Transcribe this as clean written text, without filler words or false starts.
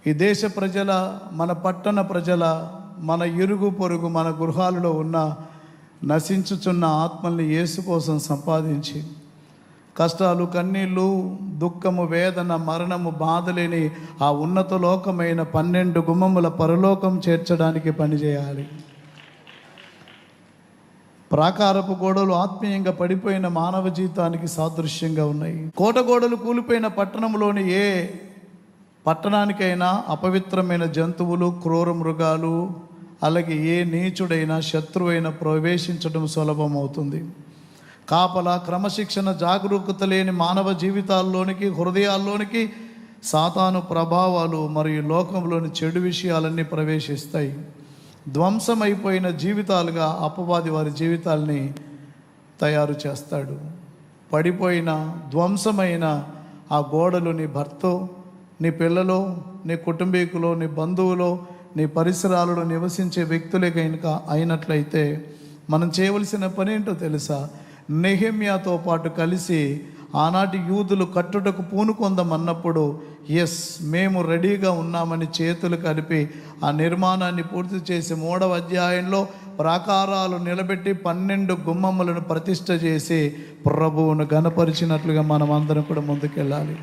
ఈ దేశ ప్రజల, మన పట్టణ ప్రజల, మన ఇరుగు పొరుగు, మన గృహాలలో ఉన్న నశించుచున్న ఆత్మల్ని యేసు కోసం సంపాదించి కష్టాలు, కన్నీళ్ళు, దుఃఖము, వేదన, మరణము, బాధ లేని ఆ ఉన్నత లోకమైన 12 గుమ్మముల పరలోకం చేర్చడానికి పనిచేయాలి. ప్రాకారపు గోడలు ఆత్మీయంగా పడిపోయిన మానవ జీవితానికి సాదృశ్యంగా ఉన్నాయి. కోట గోడలు కూలిపోయిన పట్టణంలోని ఏ పట్టణానికైనా అపవిత్రమైన జంతువులు, క్రూర మృగాలు, అలాగే ఏ నీచుడైనా శత్రువైనా ప్రవేశించడం సులభమవుతుంది. కాపల, క్రమశిక్షణ, జాగరూకత లేని మానవ జీవితాల్లోనికి, హృదయాల్లోనికి సాతాను ప్రభావాలు మరియు లోకంలోని చెడు విషయాలన్నీ ప్రవేశిస్తాయి. ధ్వంసమైపోయిన జీవితాలుగా అపవాది వారి జీవితాల్ని తయారు చేస్తాడు. పడిపోయిన, ధ్వంసమైన ఆ గోడలు నీ భర్తో, నీ పిల్లలో, నీ కుటుంబీకులో, నీ బంధువులో, నీ పరిసరాలలో నివసించే వ్యక్తులే కనుక అయినట్లయితే మనం చేయవలసిన పని ఏంటో తెలుసా? నెహెమ్యాతో పాటు కలిసి ఆనాటి యూదులు కట్టుటకు పూనుకొందమన్నప్పుడు మేము రెడీగా ఉన్నామని చేతులు కలిపి ఆ నిర్మాణాన్ని పూర్తి చేసి 3వ అధ్యాయంలో ప్రాకారాలు నిలబెట్టి 12 గుమ్మములను ప్రతిష్ఠ చేసి ప్రభువును ఘనపరిచినట్లుగా మనం అందరం కూడా ముందుకెళ్ళాలి.